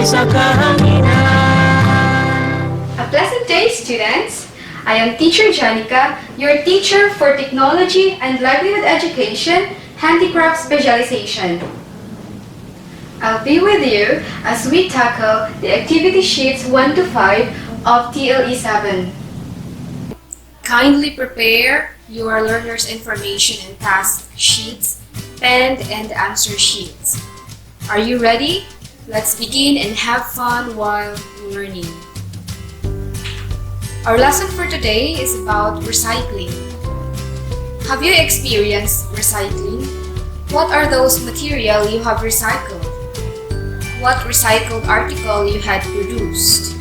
sa kahanginan. A pleasant day, students! I am Teacher Janica, your teacher for Technology and Livelihood Education, Handicraft Specialization. I'll be with you as we tackle the activity sheets 1 to 5 of TLE7. Kindly prepare your learner's information and task sheets, pen and answer sheets. Are you ready? Let's begin and have fun while learning. Our lesson for today is about recycling. Have you experienced recycling? What are those materials you have recycled? What recycled article you had produced?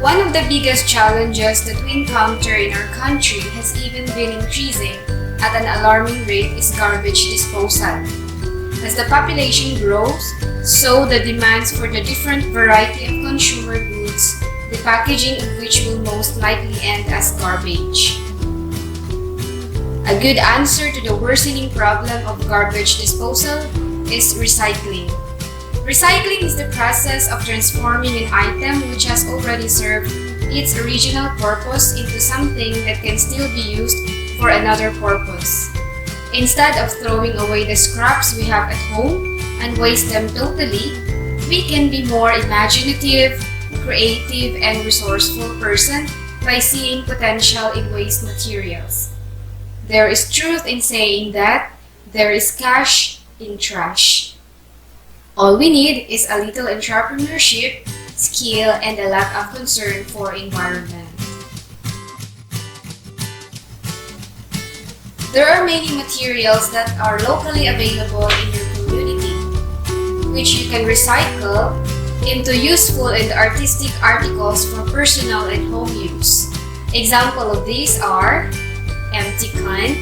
One of the biggest challenges that we encounter in our country has even been increasing at an alarming rate is garbage disposal. As the population grows, so the demands for the different variety of consumer goods, the packaging of which will most likely end as garbage. A good answer to the worsening problem of garbage disposal is recycling. Recycling is the process of transforming an item which has already served its original purpose into something that can still be used for another purpose. Instead of throwing away the scraps we have at home and waste them totally, we can be more imaginative, creative, and resourceful person by seeing potential in waste materials. There is truth in saying that there is cash in trash. All we need is a little entrepreneurship, skill, and a lot of concern for environment. There are many materials that are locally available in your community, which you can recycle into useful and artistic articles for personal and home use. Example of these are empty can,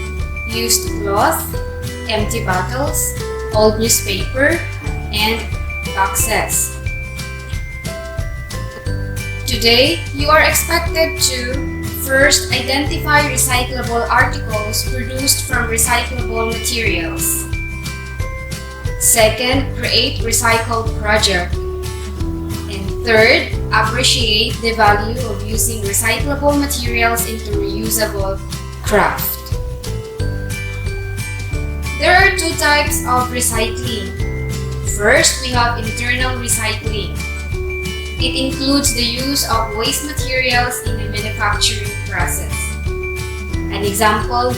used cloth, empty bottles, old newspaper, and boxes. Today, you are expected to first identify recyclable articles produced from recyclable materials. Second, create recycled project. Third, appreciate the value of using recyclable materials into reusable craft. There are two types of recycling. First, we have internal recycling. It includes the use of waste materials in the manufacturing process. An example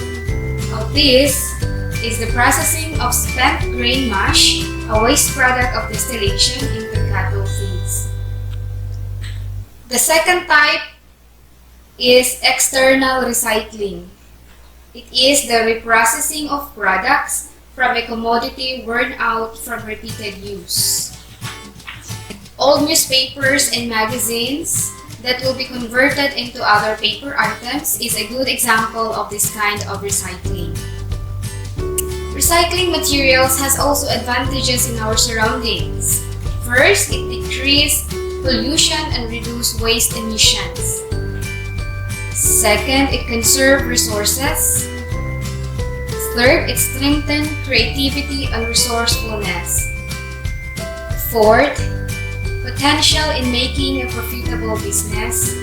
of this is the processing of spent grain mash, a waste product of distillation, into cattle feeds. The second type is external recycling. It is the reprocessing of products from a commodity worn out from repeated use. Old newspapers and magazines that will be converted into other paper items is a good example of this kind of recycling. Recycling materials has also advantages in our surroundings. First, it decreases pollution and reduce waste emissions. Second, it conserves resources. Third, it strengthens creativity and resourcefulness. Fourth, potential in making a profitable business.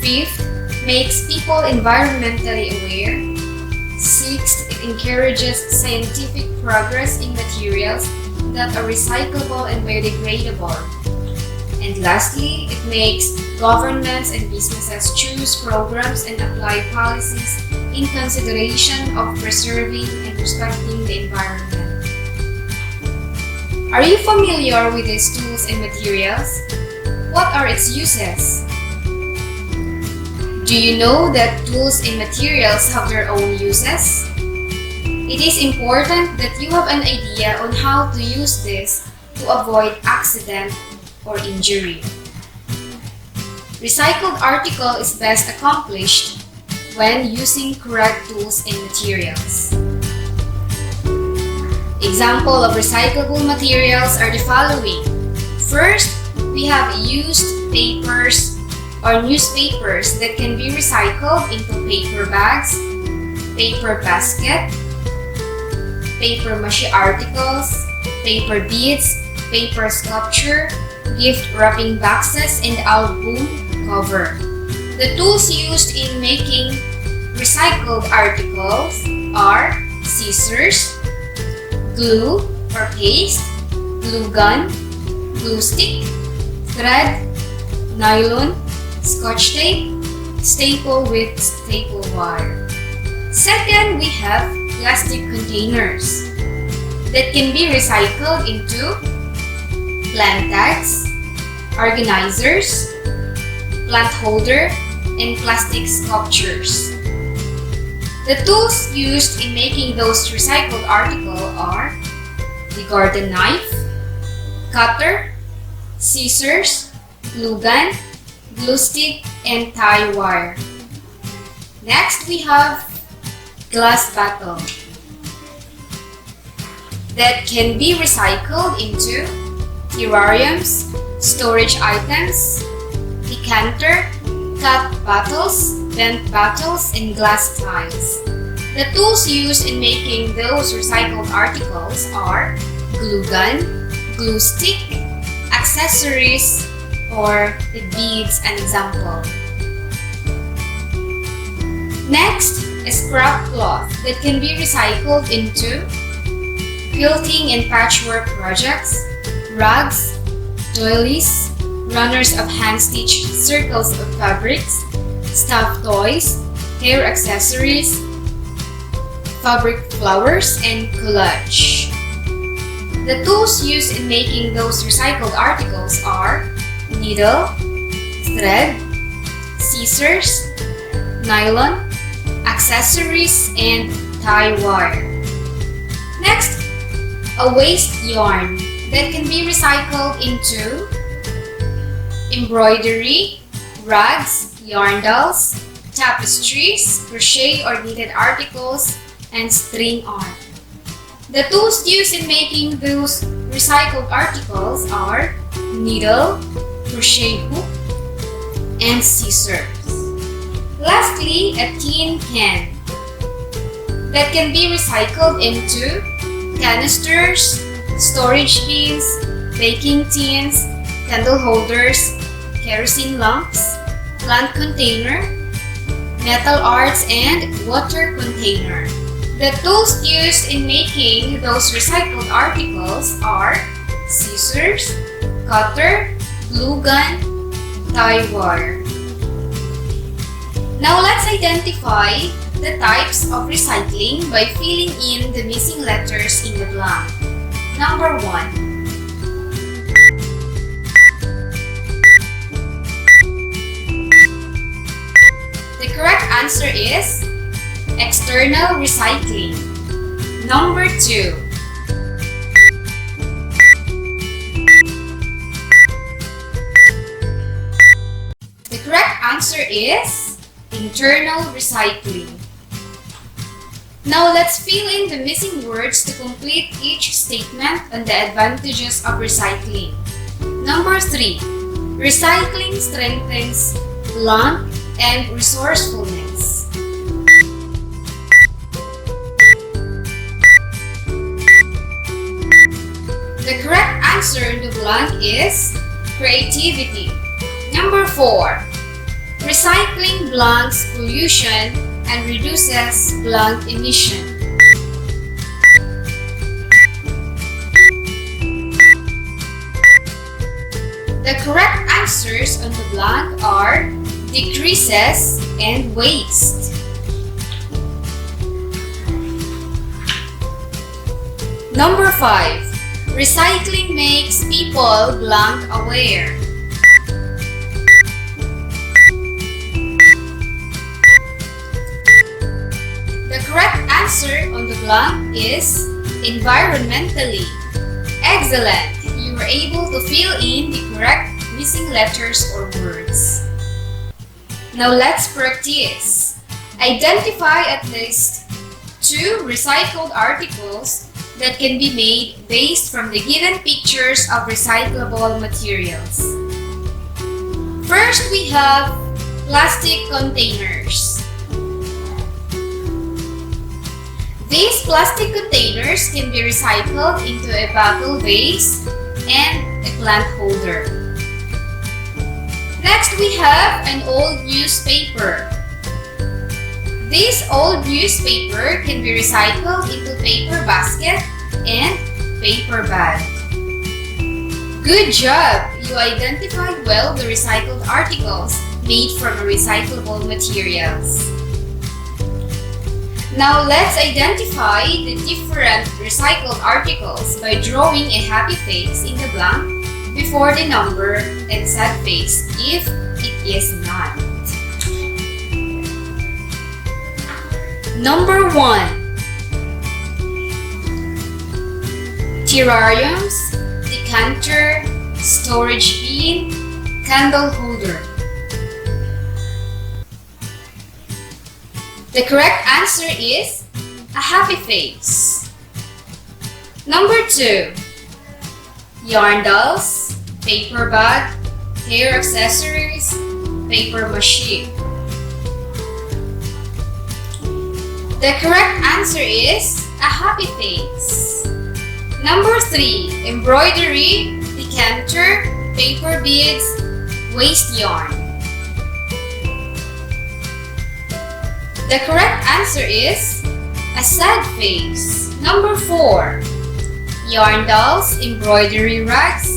Fifth, makes people environmentally aware. Sixth, it encourages scientific progress in materials that are recyclable and biodegradable. And lastly, it makes governments and businesses choose programs and apply policies in consideration of preserving and respecting the environment. Are you familiar with these tools and materials? What are its uses? Do you know that tools and materials have their own uses? It is important that you have an idea on how to use this to avoid accident or injury. Recycled article is best accomplished when using correct tools and materials. Example of recyclable materials are the following. First, we have used papers or newspapers that can be recycled into paper bags, paper basket, paper mache articles, paper beads, paper sculpture, gift wrapping boxes, and album cover. The tools used in making recycled articles are scissors, glue or paste, glue gun, glue stick, thread, nylon, scotch tape, staple with staple wire. Second, we have plastic containers that can be recycled into plant tags, organizers, plant holder, and plastic sculptures. The tools used in making those recycled articles are the garden knife, cutter, scissors, glue gun, glue stick, and tie wire. Next, we have glass bottle that can be recycled into terrariums, storage items, decanter, cut bottles, bent bottles, and glass ties. The tools used in making those recycled articles are glue gun, glue stick, accessories, or the beads, an example. Next, a scrap cloth that can be recycled into quilting and patchwork projects, rugs, doilies, runners of hand-stitched circles of fabrics, stuffed toys, hair accessories, fabric flowers, and collage. The tools used in making those recycled articles are needle, thread, scissors, nylon, accessories, and tie wire. Next, a waste yarn that can be recycled into embroidery, rugs, yarn dolls, tapestries, crochet or knitted articles, and string art. The tools used in making those recycled articles are needle, crochet hook, and scissors. Lastly, a tin can that can be recycled into canisters, storage bins, baking tins, candle holders, kerosene lamps, plant container, metal arts, and water container. The tools used in making those recycled articles are scissors, cutter, glue gun, tie wire. Now let's identify the types of recycling by filling in the missing letters in the blank. Number 1. The correct answer is external recycling. Number 2. The correct answer is internal recycling. Now let's fill in the missing words to complete each statement on the advantages of recycling. Number 3. Recycling strengthens blank and resourcefulness. The correct answer in the blank is creativity. Number 4. Recycling blanks pollution and reduces blank emission. The correct answers on the blank are decreases and waste. Number 5. Recycling makes people blank aware. The correct answer on the blank is environmentally. Excellent! You were able to fill in the correct missing letters or words. Now let's practice. Identify at least 2 recycled articles that can be made based from the given pictures of recyclable materials. First, we have plastic containers. These plastic containers can be recycled into a bottle vase, and a plant holder. Next, we have an old newspaper. This old newspaper can be recycled into paper basket and paper bag. Good job! You identified well the recycled articles made from recyclable materials. Now let's identify the different recycled articles by drawing a happy face in the blank before the number and sad face if it is not. Number 1. Terrariums, decanter, storage bin, candle holder. The correct answer is a happy face. Number 2. Yarn dolls, paper bag, hair accessories, paper machine. The correct answer is a happy face. Number 3. Embroidery, decanter, paper beads, waste yarn. The correct answer is a sad face. Number 4. Yarn dolls, embroidery rags.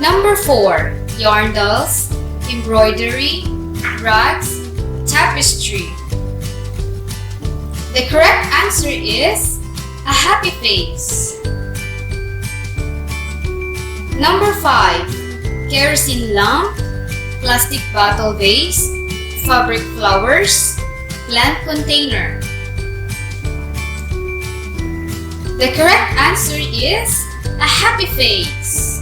Number 4. Yarn dolls, embroidery, rags, tapestry. The correct answer is a happy face. Number 5. Kerosene lamp, plastic bottle vase, fabric flowers, plant container. The correct answer is a happy face.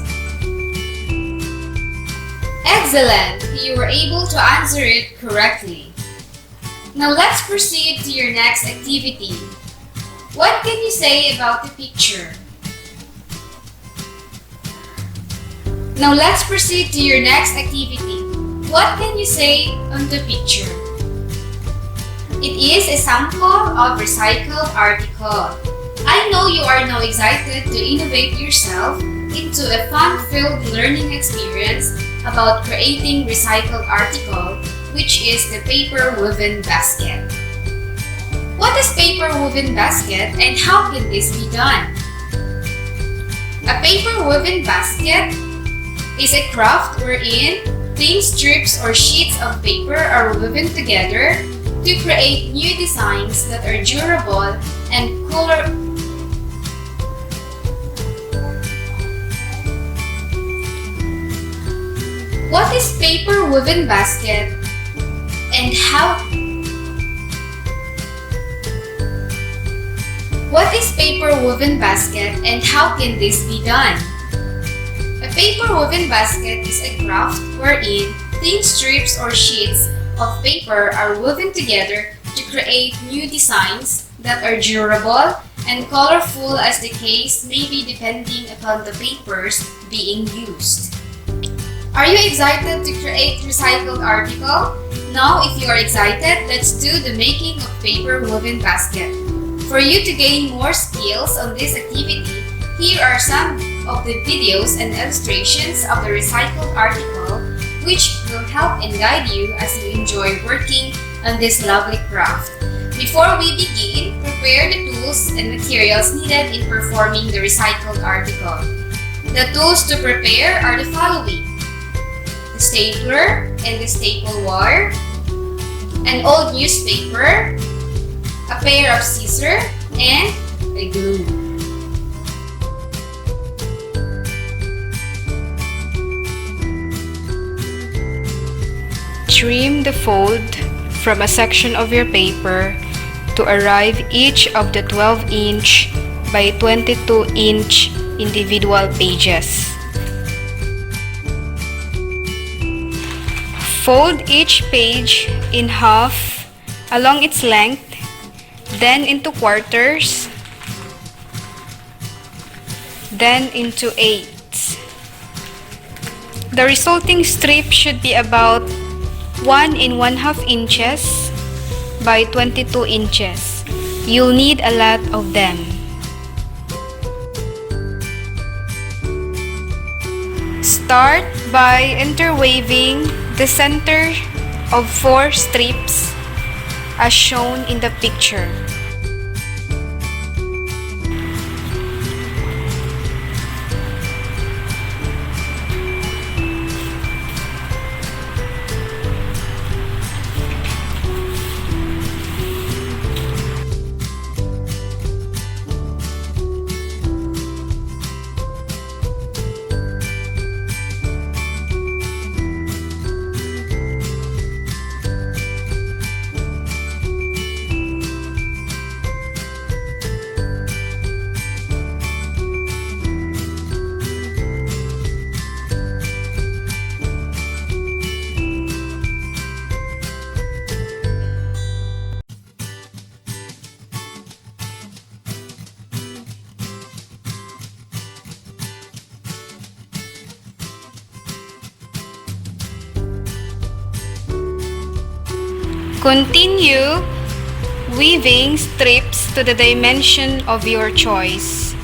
Excellent! You were able to answer it correctly. Now let's proceed to your next activity. What can you say about the picture? Now let's proceed to your next activity. What can you say on the picture? It is a sample of recycled article. I know you are now excited to innovate yourself into a fun-filled learning experience about creating recycled article, which is the paper woven basket. What is paper woven basket and how can this be done? A paper woven basket is a craft wherein thin strips or sheets of paper are woven together to create new designs that are durable and color. What is paper woven basket and how? What is paper woven basket and how can this be done? A paper woven basket is a craft wherein thin strips or sheets of paper are woven together to create new designs that are durable and colorful as the case may be depending upon the papers being used. Are you excited to create recycled article? Now, if you are excited, let's do the making of paper woven basket. For you to gain more skills on this activity, here are some of the videos and illustrations of the recycled article which will help and guide you as you enjoy working on this lovely craft. Before we begin, prepare the tools and materials needed in performing the recycled article. The tools to prepare are the following: the stapler and the staple wire, an old newspaper, a pair of scissors, and a glue. Trim the fold from a section of your paper to arrive each of the 12-inch by 22-inch individual pages. Fold each page in half along its length, then into quarters, then into eighths. The resulting strip should be about 1 1/2 inches by 22 inches. You'll need a lot of them. Start by interweaving the center of 4 strips as shown in the picture. Continue weaving strips to the dimension of your choice.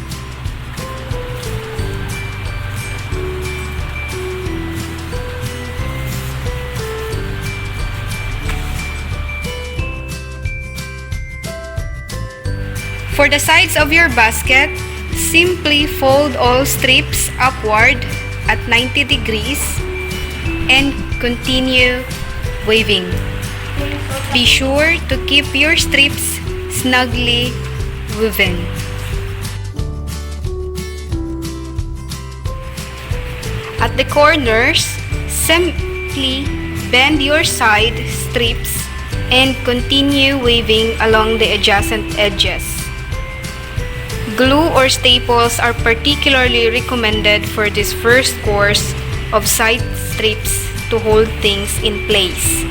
For the sides of your basket, simply fold all strips upward at 90 degrees and continue weaving. Be sure to keep your strips snugly woven. At the corners, simply bend your side strips and continue weaving along the adjacent edges. Glue or staples are particularly recommended for this first course of side strips to hold things in place.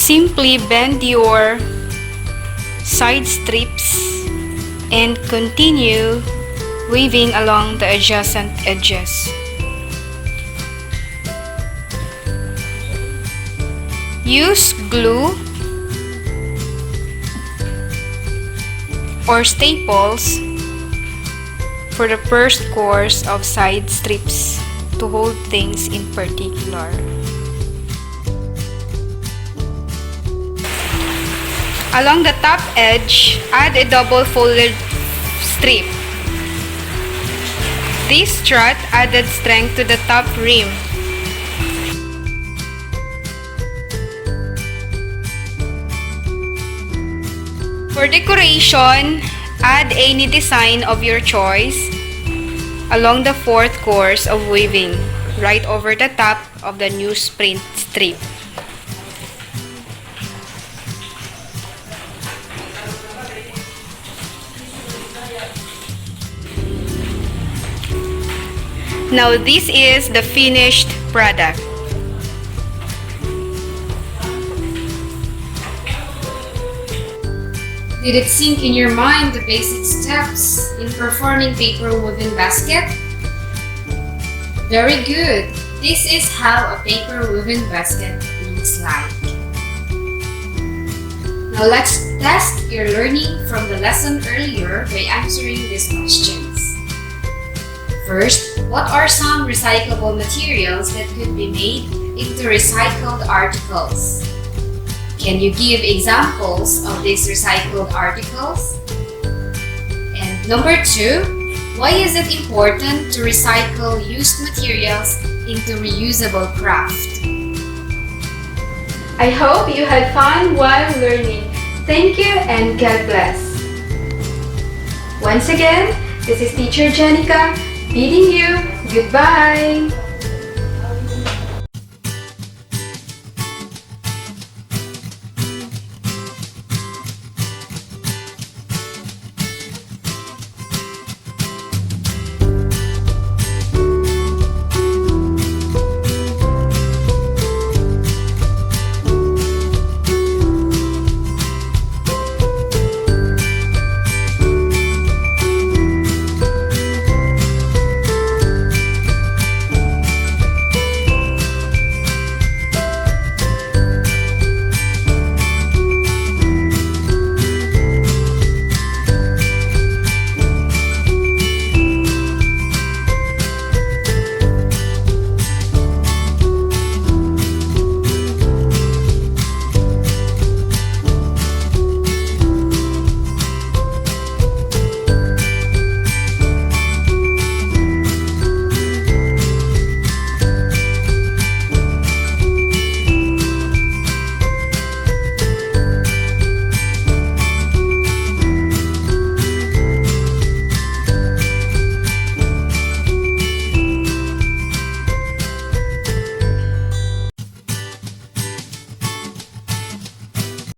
Simply bend your side strips and continue weaving along the adjacent edges. Use glue or staples for the first course of side strips to hold things in particular. Along the top edge, add a double folded strip. This strut added strength to the top rim. For decoration, add any design of your choice along the fourth course of weaving, right over the top of the newsprint strip. Now this is the finished product. Did it sink in your mind the basic steps in performing paper woven basket? Very good! This is how a paper woven basket looks like. Now let's test your learning from the lesson earlier by answering these questions. First, what are some recyclable materials that could be made into recycled articles? Can you give examples of these recycled articles? And number 2, why is it important to recycle used materials into reusable craft? I hope you had fun while learning. Thank you and God bless. Once again, this is Teacher Janica bidding you goodbye.